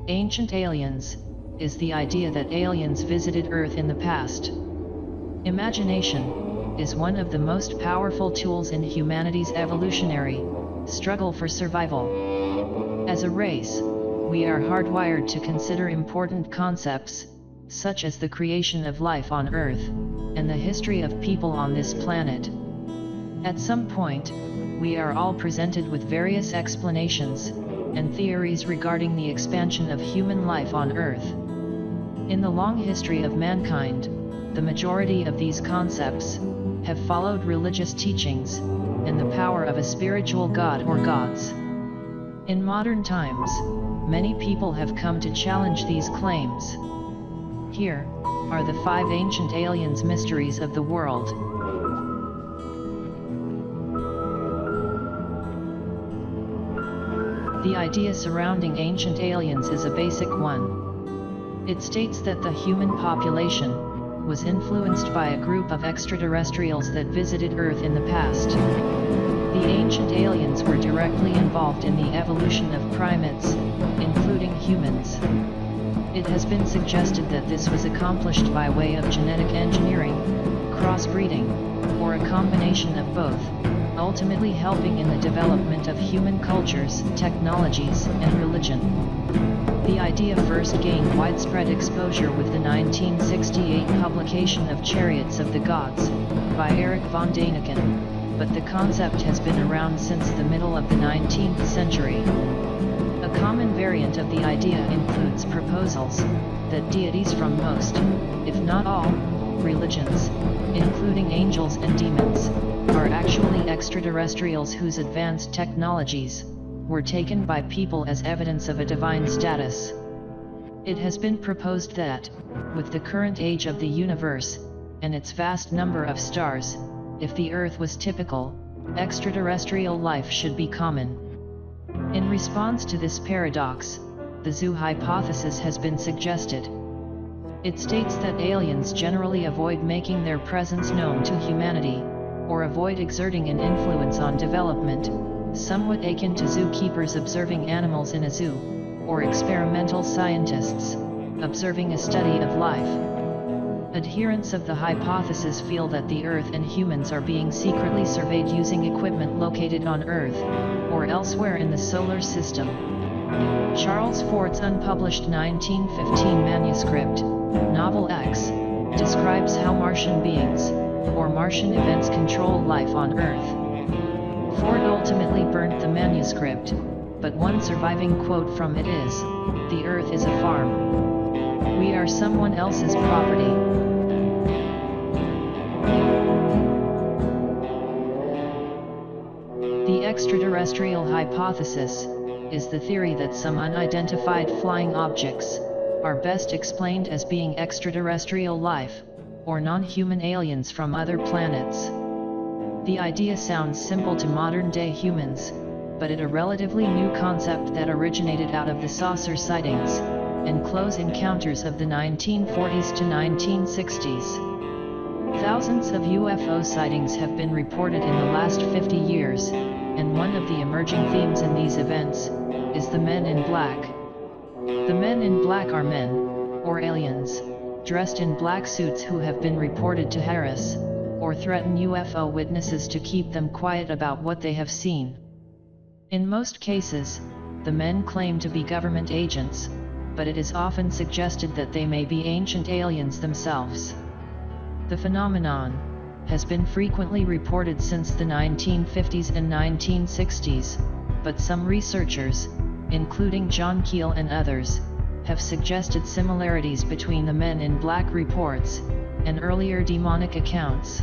Ancient aliens is the idea that aliens visited Earth in the past. Imagination is one of the most powerful tools in humanity's evolutionary struggle for survival. As a race, we are hardwired to consider important concepts, such as the creation of life on Earth, and the history of people on this planet. At some point, we are all presented with various explanations and theories regarding the expansion of human life on Earth. In the long history of mankind, the majority of these concepts have followed religious teachings and the power of a spiritual god or gods. In modern times, many people have come to challenge these claims. Here are the 5 ancient aliens mysteries of the world. The idea surrounding ancient aliens is a basic one. It states that the human population was influenced by a group of extraterrestrials that visited Earth in the past. The ancient aliens were directly involved in the evolution of primates, including humans. It has been suggested that this was accomplished by way of genetic engineering, crossbreeding, or a combination of both, ultimately helping in the development of human cultures, technologies, and religion. The idea first gained widespread exposure with the 1968 publication of Chariots of the Gods, by Erich von Däniken, but the concept has been around since the middle of the 19th century. A common variant of the idea includes proposals that deities from most, if not all, religions, including angels and demons, are actually extraterrestrials whose advanced technologies were taken by people as evidence of a divine status. It has been proposed that, with the current age of the universe, and its vast number of stars, if the Earth was typical, extraterrestrial life should be common. In response to this paradox, the zoo hypothesis has been suggested. It states that aliens generally avoid making their presence known to humanity, or avoid exerting an influence on development, somewhat akin to zookeepers observing animals in a zoo, or experimental scientists observing a study of life. Adherents of the hypothesis feel that the Earth and humans are being secretly surveyed using equipment located on Earth, or elsewhere in the solar system. Charles Ford's unpublished 1915 manuscript, Novel X, describes how Martian beings, or Martian events control life on Earth. Ford ultimately burnt the manuscript, but one surviving quote from it is, "The Earth is a farm. We are someone else's property." The extraterrestrial hypothesis is the theory that some unidentified flying objects are best explained as being extraterrestrial life, or non-human aliens from other planets. The idea sounds simple to modern-day humans, but it is a relatively new concept that originated out of the saucer sightings and close encounters of the 1940s to 1960s. Thousands of UFO sightings have been reported in the last 50 years, and one of the emerging themes in these events is the Men in Black. The Men in Black are men, or aliens, dressed in black suits who have been reported to harass or threaten UFO witnesses to keep them quiet about what they have seen. In most cases, the men claim to be government agents, but it is often suggested that they may be ancient aliens themselves. The phenomenon has been frequently reported since the 1950s and 1960s, but some researchers, including John Keel and others, have suggested similarities between the Men in Black reports and earlier demonic accounts.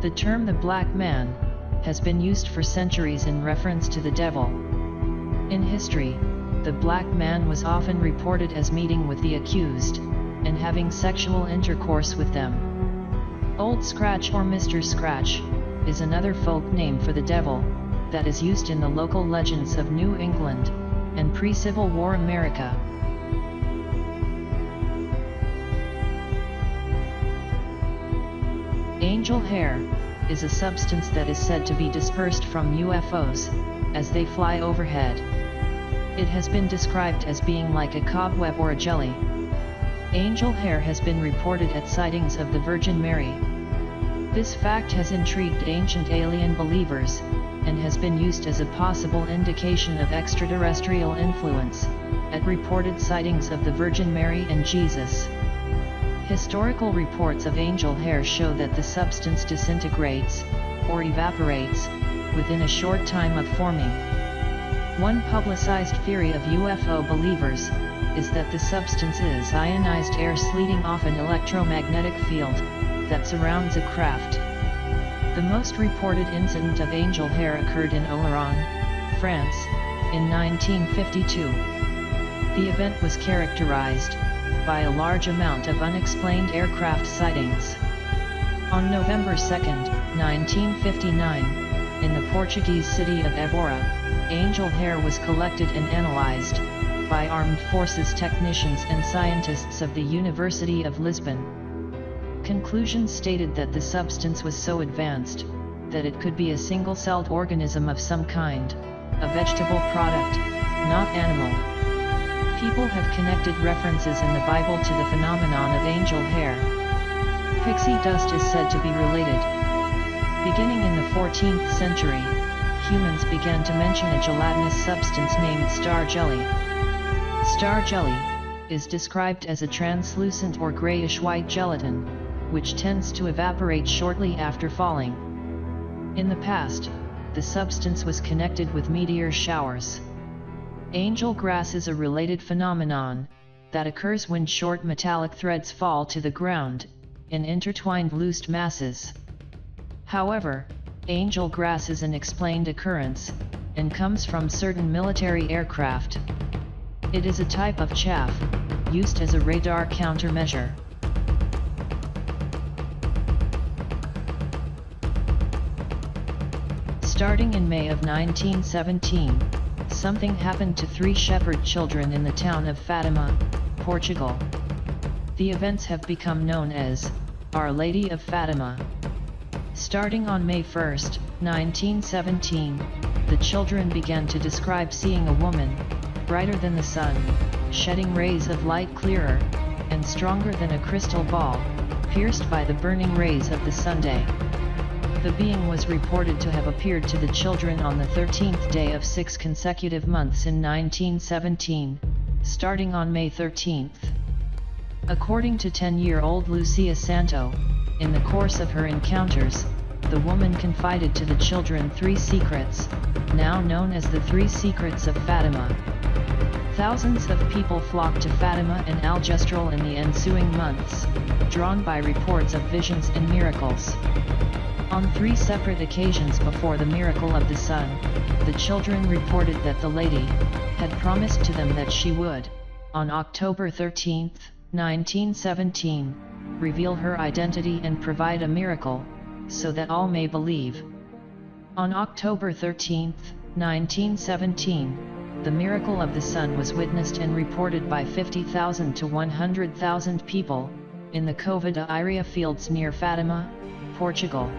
The term the Black Man has been used for centuries in reference to the devil. In history, the Black Man was often reported as meeting with the accused and having sexual intercourse with them. Old Scratch or Mr. Scratch is another folk name for the devil that is used in the local legends of New England and pre-Civil War America. Angel hair is a substance that is said to be dispersed from UFOs as they fly overhead. It has been described as being like a cobweb or a jelly. Angel hair has been reported at sightings of the Virgin Mary. This fact has intrigued ancient alien believers, and has been used as a possible indication of extraterrestrial influence, at reported sightings of the Virgin Mary and Jesus. Historical reports of angel hair show that the substance disintegrates, or evaporates, within a short time of forming. One publicized theory of UFO believers is that the substance is ionized air sleeting off an electromagnetic field that surrounds a craft. The most reported incident of angel hair occurred in Oloron, France, in 1952. The event was characterized by a large amount of unexplained aircraft sightings. On November 2, 1959, in the Portuguese city of Évora, angel hair was collected and analyzed by armed forces technicians and scientists of the University of Lisbon. Conclusions stated that the substance was so advanced that it could be a single-celled organism of some kind, a vegetable product, not animal. People have connected references in the Bible to the phenomenon of angel hair. Pixie dust is said to be related. Beginning in the 14th century, humans began to mention a gelatinous substance named star jelly. Star jelly is described as a translucent or grayish-white gelatin, which tends to evaporate shortly after falling. In the past, the substance was connected with meteor showers. Angel grass is a related phenomenon that occurs when short metallic threads fall to the ground in intertwined loose masses. However, angel grass is an explained occurrence and comes from certain military aircraft. It is a type of chaff used as a radar countermeasure. Starting in May of 1917, something happened to 3 shepherd children in the town of Fatima, Portugal. The events have become known as Our Lady of Fatima. Starting on May 1, 1917, the children began to describe seeing a woman, brighter than the sun, shedding rays of light clearer and stronger than a crystal ball, pierced by the burning rays of the Sunday. The being was reported to have appeared to the children on the 13th day of 6 consecutive months in 1917, starting on May 13th. According to 10-year-old Lucia Santo, in the course of her encounters, the woman confided to the children 3 secrets, now known as the 3 Secrets of Fatima. Thousands of people flocked to Fatima and Aljustrel in the ensuing months, drawn by reports of visions and miracles. On 3 separate occasions before the miracle of the sun, the children reported that the lady had promised to them that she would, on October 13, 1917, reveal her identity and provide a miracle, so that all may believe. On October 13, 1917, the miracle of the sun was witnessed and reported by 50,000 to 100,000 people, in the Cova da Iria fields near Fatima, Portugal.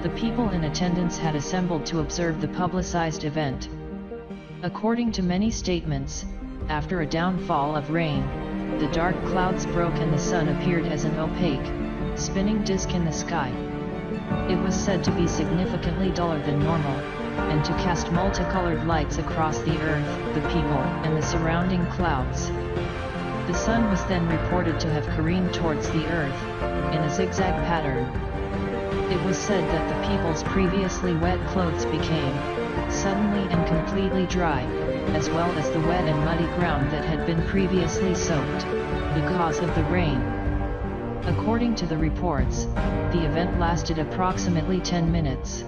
The people in attendance had assembled to observe the publicized event. According to many statements, after a downfall of rain, the dark clouds broke and the sun appeared as an opaque, spinning disk in the sky. It was said to be significantly duller than normal, and to cast multicolored lights across the earth, the people, and the surrounding clouds. The sun was then reported to have careened towards the earth, in a zigzag pattern. It was said that the people's previously wet clothes became, suddenly and completely dry, as well as the wet and muddy ground that had been previously soaked, because of the rain. According to the reports, the event lasted approximately 10 minutes.